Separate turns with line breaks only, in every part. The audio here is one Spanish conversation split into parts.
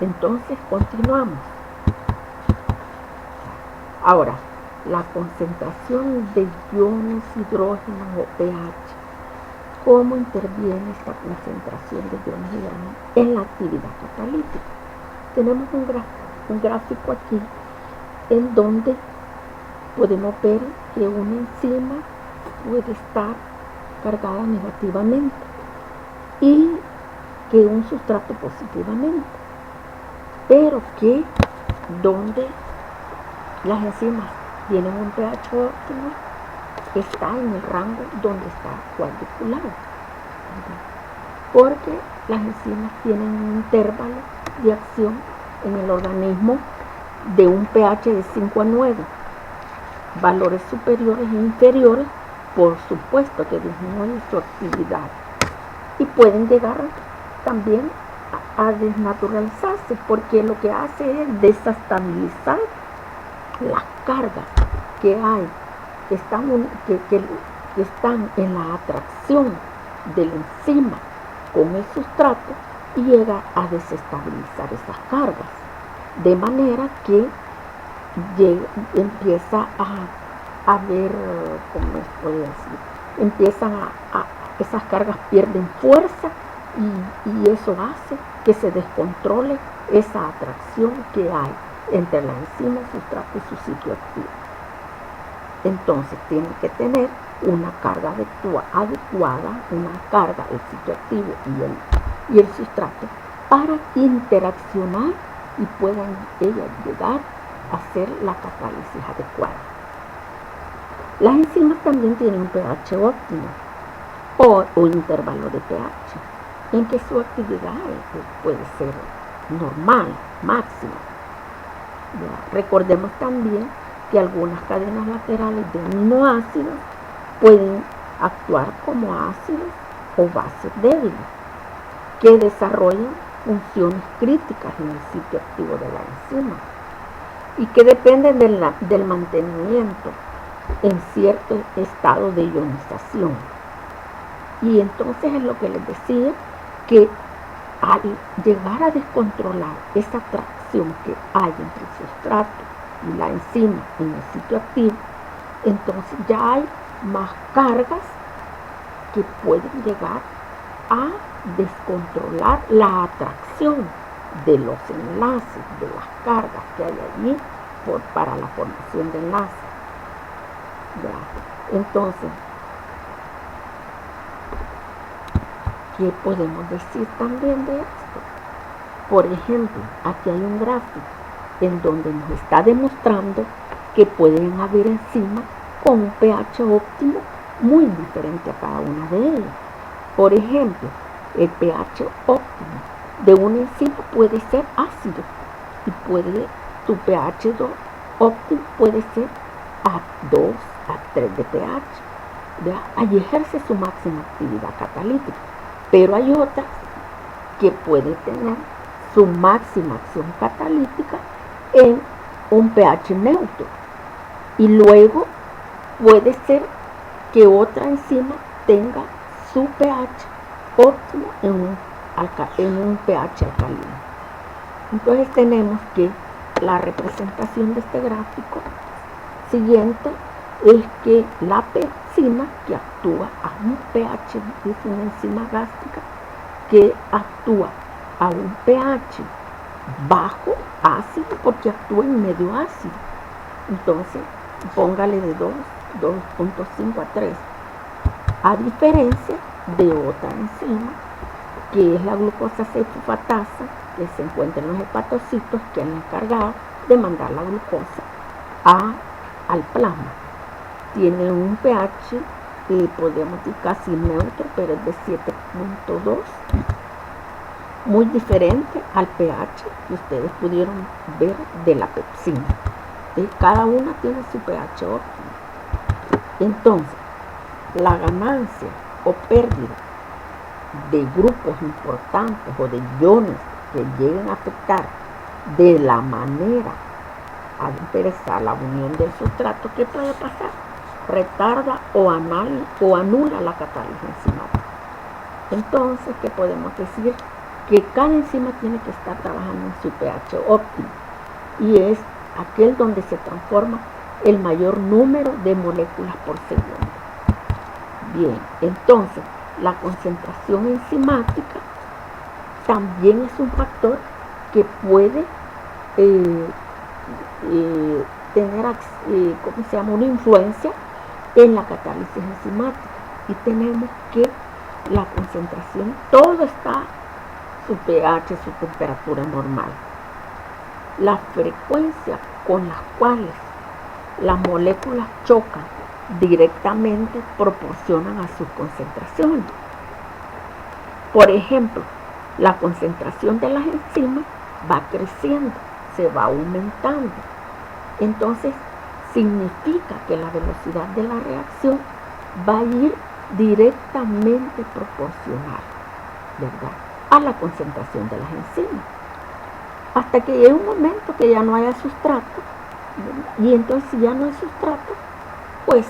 Entonces continuamos. Ahora, la concentración de iones hidrógeno o pH. ¿Cómo interviene esta concentración de iones hidrógeno en la actividad catalítica? Tenemos un gráfico aquí en donde podemos ver que una enzima puede estar cargada negativamente y que un sustrato positivamente, pero que donde las enzimas tienen un pH óptimo está en el rango donde está cuadriculado, porque las enzimas tienen un intervalo de acción en el organismo de un pH de 5 a 9. Valores superiores e inferiores, por supuesto que disminuyen su actividad y pueden llegar también a desnaturalizarse, porque lo que hace es desestabilizar las cargas que hay, que están en la atracción de la enzima con el sustrato, y llega a desestabilizar esas cargas, de manera que empieza a ver, ¿cómo se puede decir? Esas cargas pierden fuerza y eso hace que se descontrole esa atracción que hay entre la enzima, el sustrato y su sitio activo. Entonces tienen que tener una carga adecuada, una carga, el sitio activo y el sustrato, para interaccionar y puedan ellas llegar a hacer la catálisis adecuada. Las enzimas también tienen un pH óptimo o intervalo de pH, en que su actividad puede ser normal, máxima. Ya, recordemos también que algunas cadenas laterales de aminoácidos pueden actuar como ácidos o bases débiles, que desarrollan funciones críticas en el sitio activo de la enzima y que dependen del mantenimiento en cierto estado de ionización. Y entonces es lo que les decía, que al llegar a descontrolar esa atracción que hay entre el sustrato y la enzima en el sitio activo, entonces ya hay más cargas que pueden llegar a descontrolar la atracción de los enlaces, de las cargas que hay allí para la formación de enlaces. Ya. Entonces, ¿qué podemos decir también de esto? Por ejemplo, aquí hay un gráfico en donde nos está demostrando que pueden haber enzimas con un pH óptimo muy diferente a cada una de ellas. Por ejemplo, el pH óptimo de una enzima puede ser ácido y su pH óptimo puede ser a 2, a 3 de pH. Allí ejerce su máxima actividad catalítica, pero hay otras que pueden tener su máxima acción catalítica en un pH neutro, y luego puede ser que otra enzima tenga su pH óptimo en un pH alcalino. Entonces tenemos que la representación de este gráfico siguiente es que la pepsina, que actúa a un pH, es una enzima gástrica que actúa a un pH bajo, ácido, porque actúa en medio ácido. Entonces, póngale de 2.5 a 3, a diferencia de otra enzima, que es la glucosa 6-fosfatasa, que se encuentra en los hepatocitos, que es la encargada de mandar la glucosa al plasma. Tiene un pH, podemos decir casi neutro, pero es de 7.2, muy diferente al pH que ustedes pudieron ver de la pepsina. Cada una tiene su pH óptimo. Entonces, la ganancia o pérdida de grupos importantes o de iones que lleguen a afectar de la manera a interesar la unión del sustrato, ¿qué puede pasar? Retarda o anula la catálisis enzimática. Entonces, ¿qué podemos decir que cada enzima tiene que estar trabajando en su pH óptimo, y es aquel donde se transforma el mayor número de moléculas por segundo. Bien, entonces la concentración enzimática también es un factor que puede tener una influencia en la catálisis enzimática. Y tenemos que la concentración, todo está su pH, su temperatura normal. La frecuencia con las cuales las moléculas chocan directamente proporcionan a sus concentraciones. Por ejemplo, la concentración de las enzimas va creciendo, se va aumentando. Entonces, significa que la velocidad de la reacción va a ir directamente proporcional, ¿verdad?, a la concentración de las enzimas. Hasta que llegue un momento que ya no haya sustrato, ¿verdad? Y entonces si ya no hay sustrato, pues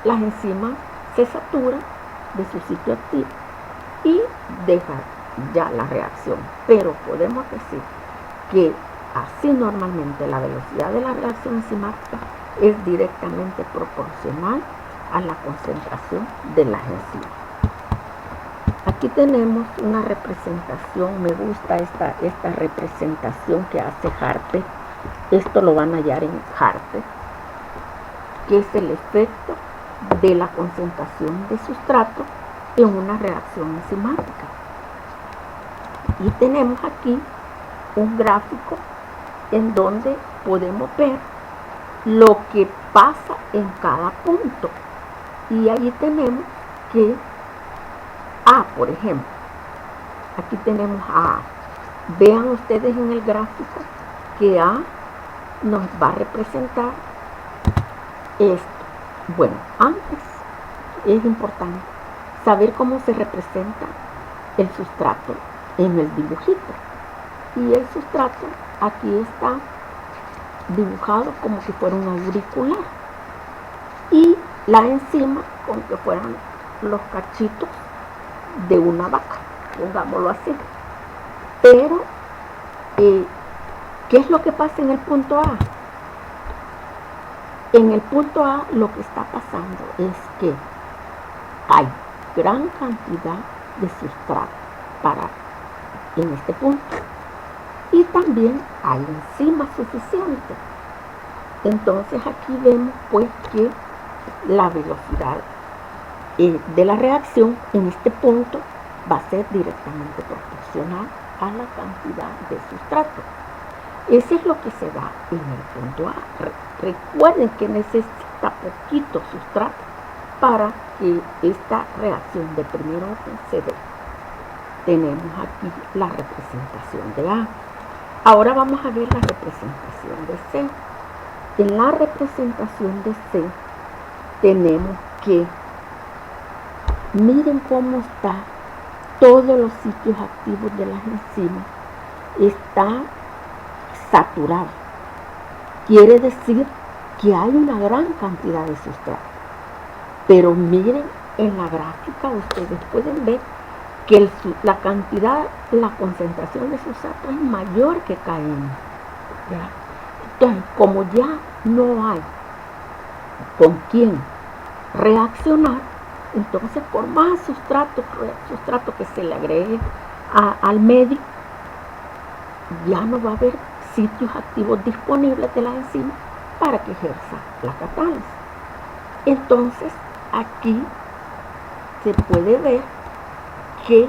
las enzimas se saturan de su sitio activo y deja ya la reacción. Pero podemos decir que así normalmente la velocidad de la reacción enzimática es directamente proporcional a la concentración de las enzimas. Aquí tenemos una representación, me gusta esta representación que hace Harper. Esto lo van a hallar en Harper, que es el efecto de la concentración de sustrato en una reacción enzimática. Y tenemos aquí un gráfico en donde podemos ver lo que pasa en cada punto. Y ahí tenemos que por ejemplo, aquí tenemos A. Vean ustedes en el gráfico que A nos va a representar esto. Bueno, antes es importante saber cómo se representa el sustrato en el dibujito. Y el sustrato aquí está dibujado como que fuera un auricular. Y la enzima como que fueran los cachitos de una vaca, pongámoslo así. Pero, ¿qué es lo que pasa en el punto A? En el punto A lo que está pasando es que hay gran cantidad de sustrato en este punto. Y también hay enzimas suficientes. Entonces aquí vemos pues que la velocidad de la reacción en este punto va a ser directamente proporcional a la cantidad de sustrato. Eso es lo que se da en el punto A. Recuerden que necesita poquito sustrato para que esta reacción de primer orden se dé. Tenemos aquí la representación de A. Ahora vamos a ver la representación de C. En la representación de C tenemos que miren cómo está todos los sitios activos de las enzimas. Está saturado. Quiere decir que hay una gran cantidad de sustrato. Pero miren en la gráfica, ustedes pueden ver que la concentración de sustrato es mayor que Km. Entonces, como ya no hay con quién reaccionar, entonces por más sustrato que se le agregue al medio, ya no va a haber sitios activos disponibles de la enzima para que ejerza la catálisis. Entonces aquí se puede ver que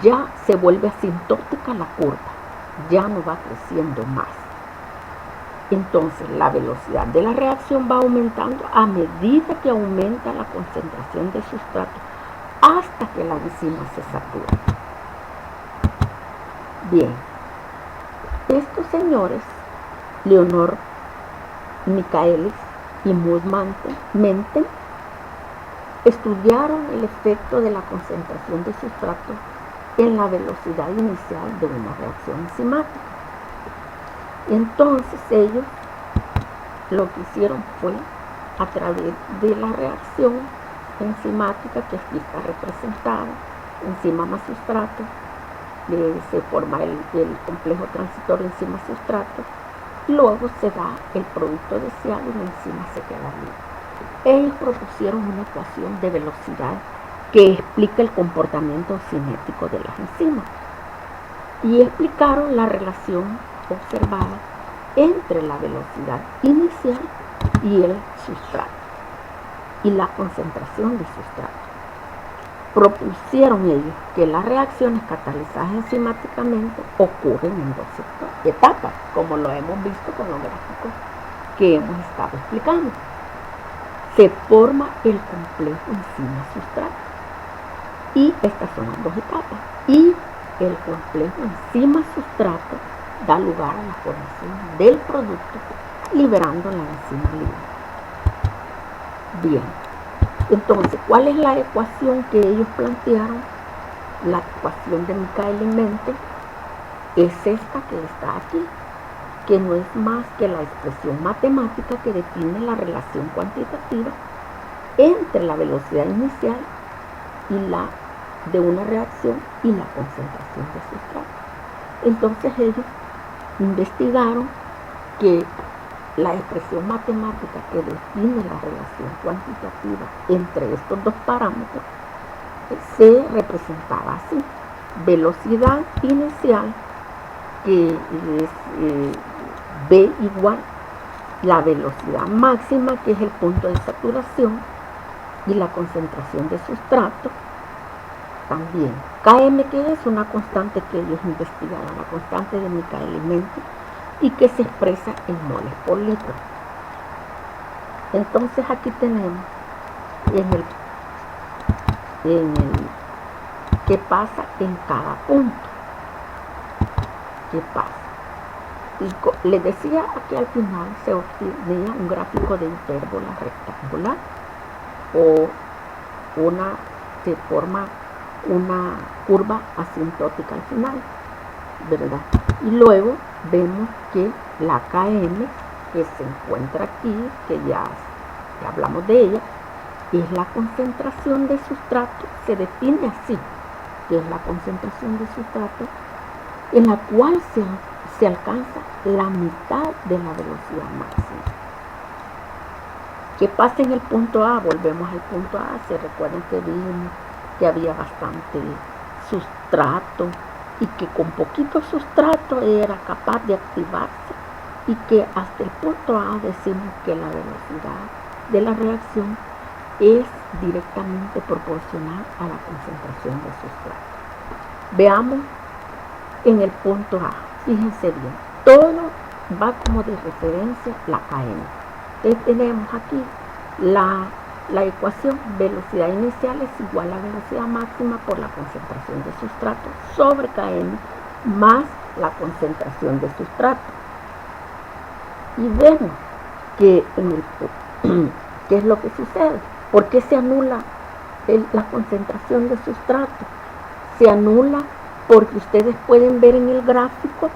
ya se vuelve asintótica la curva, ya no va creciendo más. Entonces la velocidad de la reacción va aumentando a medida que aumenta la concentración de sustrato hasta que la enzima se satura. Bien, estos señores, Leonor Michaelis y Maud Menten, estudiaron el efecto de la concentración de sustrato en la velocidad inicial de una reacción enzimática. Entonces ellos lo que hicieron fue, a través de la reacción enzimática, que aquí está representada, enzima más sustrato, se forma el complejo transitorio enzima-sustrato, luego se da el producto deseado y la enzima se queda libre. Ellos propusieron una ecuación de velocidad que explica el comportamiento cinético de las enzimas y explicaron la relación observada entre la velocidad inicial y el sustrato y la concentración del sustrato. Propusieron ellos que las reacciones catalizadas enzimáticamente ocurren en dos etapas, como lo hemos visto con los gráficos que hemos estado explicando. Se forma el complejo enzima-sustrato y estas son las dos etapas, y el complejo enzima-sustrato da lugar a la formación del producto liberando la enzima libre. Bien, entonces, ¿cuál es la ecuación que ellos plantearon? La ecuación de Michaelis-Menten es esta que está aquí, que no es más que la expresión matemática que define la relación cuantitativa entre la velocidad inicial y la de una reacción y la concentración de sustrato. Entonces ellos investigaron que la expresión matemática que define la relación cuantitativa entre estos dos parámetros se representaba así: velocidad inicial, que es V igual la velocidad máxima, que es el punto de saturación, y la concentración de sustrato también. Km, que es una constante que ellos investigaron, la constante de Michaelis-Menten, y que se expresa en moles por litro. Entonces aquí tenemos en el qué pasa en cada punto. ¿Qué pasa? Y les decía aquí al final se obtenía un gráfico de hipérbola rectangular o se forma una curva asintótica al final, ¿verdad? Y luego vemos que la Km, que se encuentra aquí, que ya hablamos de ella, es la concentración de sustrato, se define así, que es la concentración de sustrato en la cual se alcanza la mitad de la velocidad máxima. ¿Qué pasa en el punto A? Volvemos al punto A. Se recuerdan que vimos que había bastante sustrato y que con poquito sustrato era capaz de activarse, y que hasta el punto A decimos que la velocidad de la reacción es directamente proporcional a la concentración de sustrato. Veamos en el punto A, fíjense bien, todo va como de referencia la Km. Entonces tenemos aquí la ecuación: velocidad inicial es igual a velocidad máxima por la concentración de sustrato sobre Km más la concentración de sustrato. Y vemos que ¿qué es lo que sucede? ¿Por qué se anula la concentración de sustrato? Se anula porque ustedes pueden ver en el gráfico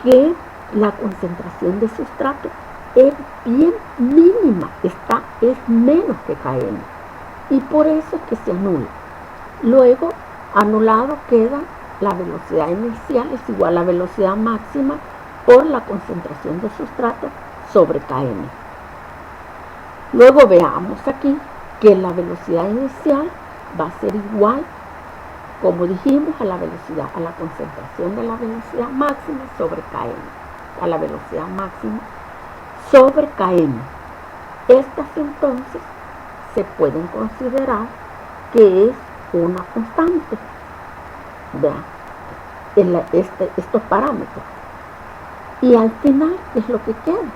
que la concentración de sustrato es bien mínima, es menos que Km, y por eso es que se anula. Luego, anulado queda la velocidad inicial es igual a la velocidad máxima por la concentración de sustrato sobre Km. Luego veamos aquí que la velocidad inicial va a ser igual, como dijimos, a la velocidad, a la concentración de la velocidad máxima sobre Km, a la velocidad máxima sobre Km. Estas entonces se pueden considerar que es una constante, ¿verdad? Estos parámetros. Y al final, ¿qué es lo que queda?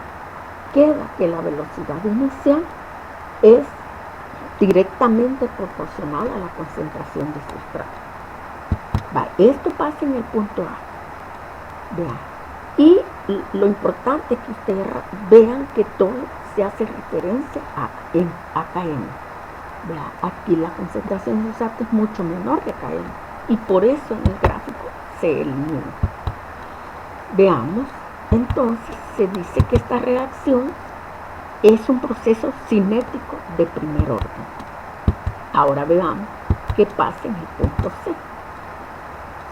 Queda que la velocidad inicial es directamente proporcional a la concentración de sustrato. Esto pasa en el punto A. Vean. Y lo importante es que ustedes vean que todo se hace referencia a Km. Vean, aquí la concentración de sustrato es mucho menor que Km, y por eso en el gráfico se elimina. Veamos, entonces se dice que esta reacción es un proceso cinético de primer orden. Ahora veamos qué pasa en el punto C.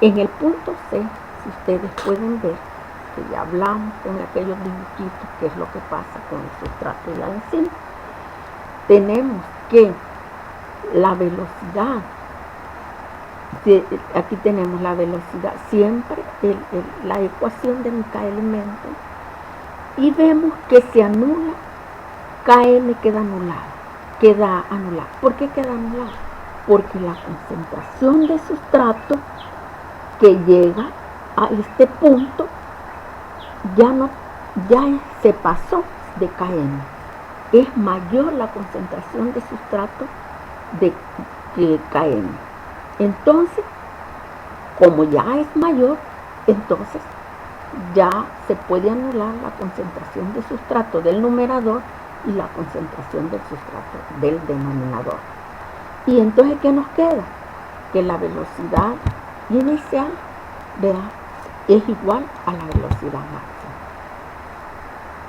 En el punto C, si ustedes pueden ver, que ya hablamos en aquellos dibujitos, qué es lo que pasa con el sustrato y la enzima, tenemos que la velocidad, aquí tenemos la velocidad, siempre la ecuación de mi K elemento, y vemos que se anula, Km queda anulada. ¿Por qué queda anulada? Porque la concentración de sustrato que llega a este punto ya se pasó de Km. Es mayor la concentración de sustrato que Km. Entonces, como ya es mayor, entonces ya se puede anular la concentración de sustrato del numerador y la concentración del sustrato del denominador. Y entonces, ¿qué nos queda? Que la velocidad inicial, vean, es igual a la velocidad máxima.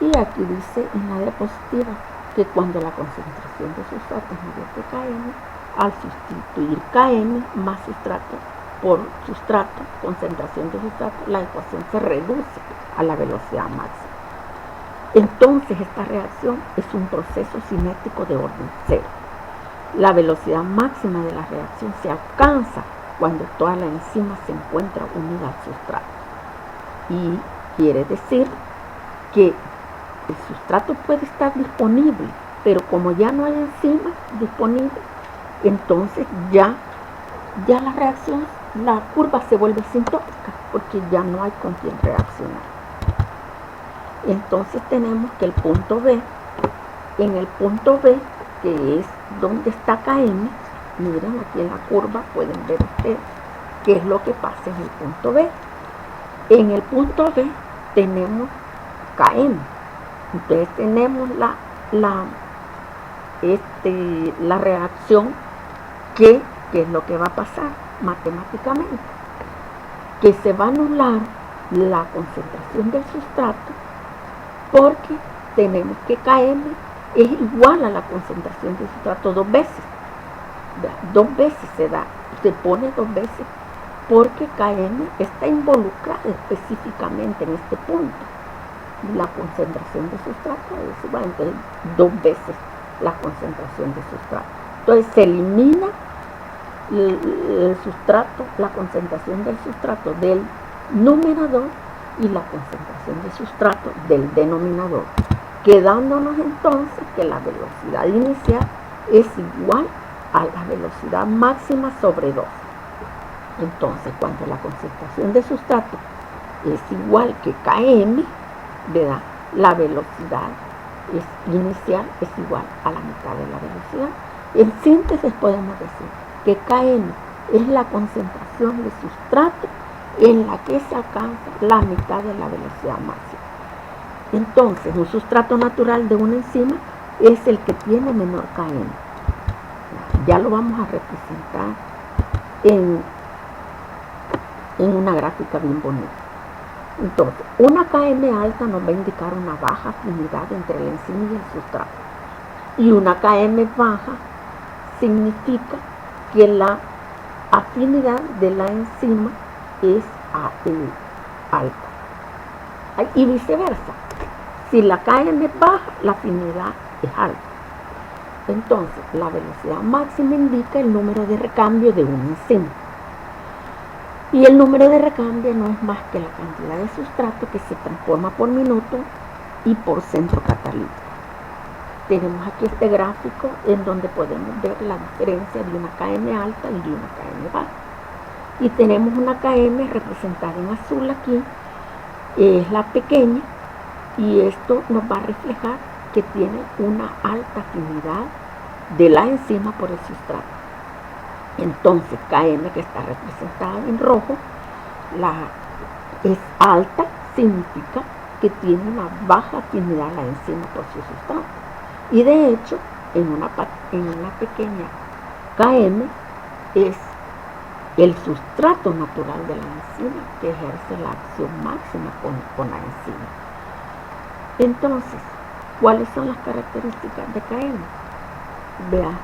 Y aquí dice en la diapositiva que cuando la concentración de sustrato es mayor que Km, al sustituir Km más sustrato por sustrato, concentración de sustrato, la ecuación se reduce a la velocidad máxima. Entonces esta reacción es un proceso cinético de orden cero. La velocidad máxima de la reacción se alcanza cuando toda la enzima se encuentra unida al sustrato. Y quiere decir que el sustrato puede estar disponible, pero como ya no hay enzima disponible, entonces ya la reacción, la curva se vuelve asintótica, porque ya no hay con quién reaccionar. Entonces tenemos que el punto B, en el punto B, que es donde está Km, miren aquí en la curva pueden ver ustedes qué es lo que pasa en el punto B. En el punto B tenemos Km, entonces tenemos la reacción que es lo que va a pasar matemáticamente, que se va a anular la concentración del sustrato porque tenemos que Km es igual a la concentración del sustrato 2 veces. 2 veces se pone 2 veces porque Km está involucrada específicamente en este punto. La concentración de sustrato es igual, entonces 2 veces la concentración de sustrato. Entonces se elimina el sustrato, la concentración del sustrato del numerador y la concentración de sustrato del denominador, quedándonos entonces que la velocidad inicial es igual a la velocidad máxima sobre 2. Entonces, cuando la concentración de sustrato es igual que Km, ¿verdad? La velocidad inicial es igual a la mitad de la velocidad. En síntesis podemos decir que Km es la concentración de sustrato en la que se alcanza la mitad de la velocidad máxima. Entonces, un sustrato natural de una enzima es el que tiene menor Km. Ya lo vamos a representar en una gráfica bien bonita. Entonces, una Km alta nos va a indicar una baja afinidad entre la enzima y el sustrato. Y una Km baja significa que la afinidad de la enzima es alta. Y viceversa. Si la Km es baja, la afinidad es alta. Entonces, la velocidad máxima indica el número de recambio de una enzima. Y el número de recambio no es más que la cantidad de sustrato que se transforma por minuto y por centro catalítico. Tenemos aquí este gráfico en donde podemos ver la diferencia de una Km alta y de una Km baja. Y tenemos una Km representada en azul aquí, es la pequeña, y esto nos va a reflejar que tiene una alta afinidad de la enzima por el sustrato. Entonces Km, que está representada en rojo, es alta, significa que tiene una baja afinidad la enzima por su sustrato. Y de hecho, en una pequeña Km es el sustrato natural de la enzima que ejerce la acción máxima con la enzima. Entonces, ¿cuáles son las características de Km? Vean,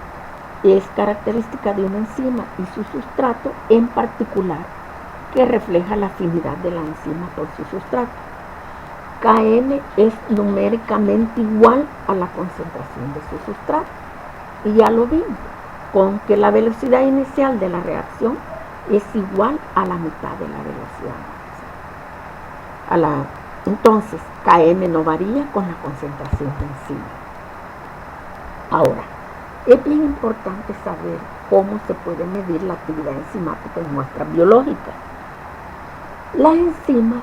es característica de una enzima y su sustrato en particular que refleja la afinidad de la enzima por su sustrato. Km es numéricamente igual a la concentración de su sustrato. Y ya lo vimos, con que la velocidad inicial de la reacción es igual a la mitad de la velocidad. Entonces, Km no varía con la concentración de enzima. Ahora, es bien importante saber cómo se puede medir la actividad enzimática en muestras biológicas. Las enzimas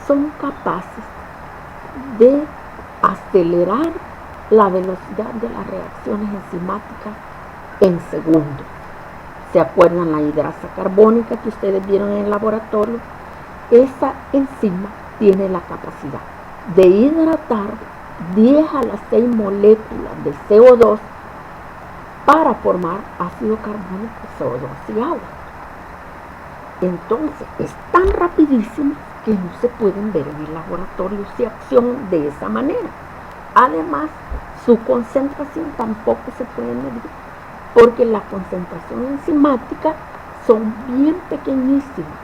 son capaces de acelerar la velocidad de las reacciones enzimáticas en segundos. ¿Se acuerdan la hidrasa carbónica que ustedes vieron en el laboratorio? Esa enzima tiene la capacidad de hidratar 10 a las 6 moléculas de CO2 para formar ácido carbónico, CO2 y agua. Entonces, es tan rapidísimo que no se pueden ver en el laboratorio si accionan de esa manera. Además, su concentración tampoco se puede medir porque las concentraciones enzimáticas son bien pequeñísimas.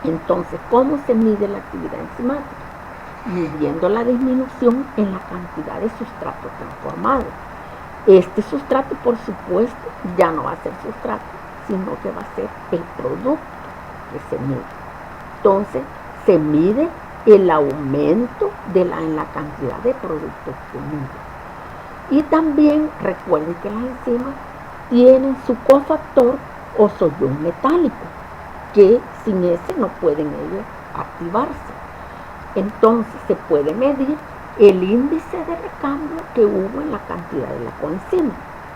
Entonces, ¿cómo se mide la actividad enzimática? Midiendo la disminución en la cantidad de sustrato transformado. Este sustrato, por supuesto, ya no va a ser sustrato, sino que va a ser el producto que se mide. Entonces, se mide el aumento en la cantidad de productos obtenidos. Y también recuerden que las enzimas tienen su cofactor o soyón metálico, que sin ese no pueden ellos activarse. Entonces se puede medir el índice de recambio que hubo en la cantidad de la coenzima.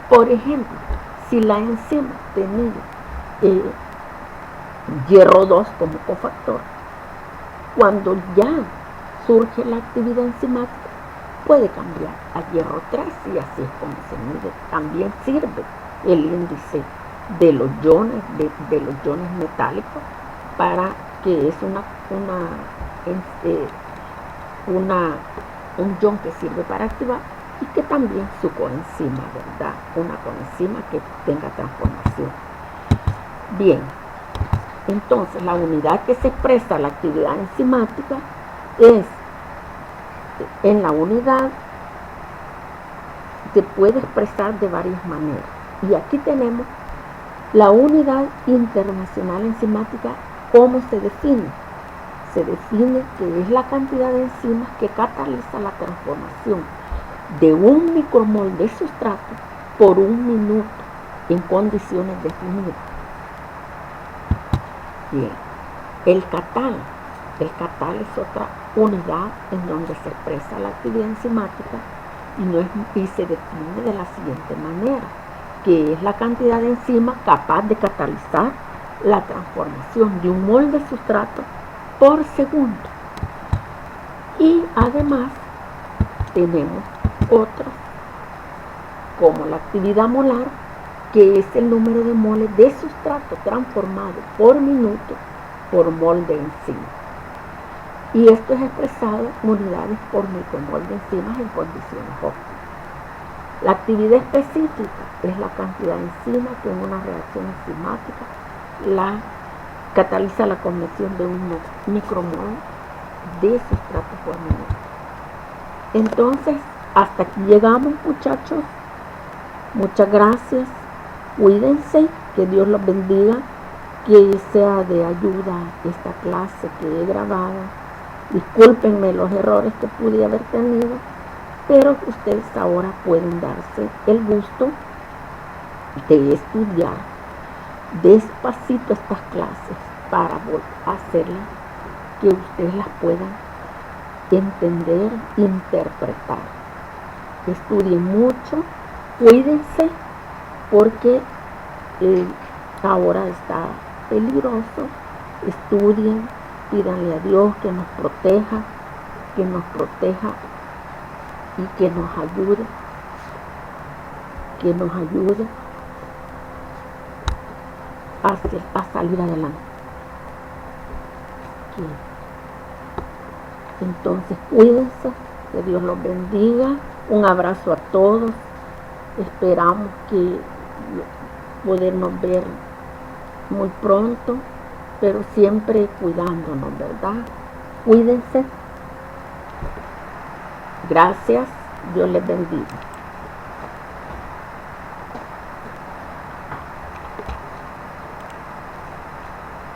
Por ejemplo, si la enzima tenía hierro 2 como cofactor, cuando ya surge la actividad enzimática, puede cambiar a hierro 3 y así es como se mide. También sirve el índice de los iones, de los iones metálicos, para que es un ion que sirve para activar y que también su coenzima, ¿verdad? Una coenzima que tenga transformación. Bien, entonces la unidad que se expresa la actividad enzimática es, en la unidad se puede expresar de varias maneras. Y aquí tenemos la unidad internacional enzimática. ¿Cómo se define? Se define que es la cantidad de enzimas que cataliza la transformación de un micromol de sustrato por un minuto en condiciones definidas. Bien, el catal es otra unidad en donde se expresa la actividad enzimática y se define de la siguiente manera, que es la cantidad de enzimas capaz de catalizar la transformación de un mol de sustrato por segundo. Y además tenemos otras, como la actividad molar, que es el número de moles de sustrato transformado por minuto por mol de enzima. Y esto es expresado en unidades por micromol de enzimas en condiciones óptimas. La actividad específica es la cantidad de enzima que en una reacción enzimática cataliza la conversión de un micromol de sustrato por minuto. Entonces, hasta aquí llegamos, muchachos. Muchas gracias. Cuídense, que Dios los bendiga, que sea de ayuda esta clase que he grabado. Discúlpenme los errores que pude haber tenido, pero ustedes ahora pueden darse el gusto de estudiar despacito estas clases para hacerlas que ustedes las puedan entender, interpretar. Estudien mucho, cuídense, porque ahora está peligroso. Estudien, pídanle a Dios que nos proteja y que nos ayude a salir adelante. Entonces cuídense, que Dios los bendiga. Un abrazo a todos. Esperamos que podernos ver muy pronto. pero siempre cuidándonos, ¿verdad? Cuídense. Gracias. Dios les bendiga.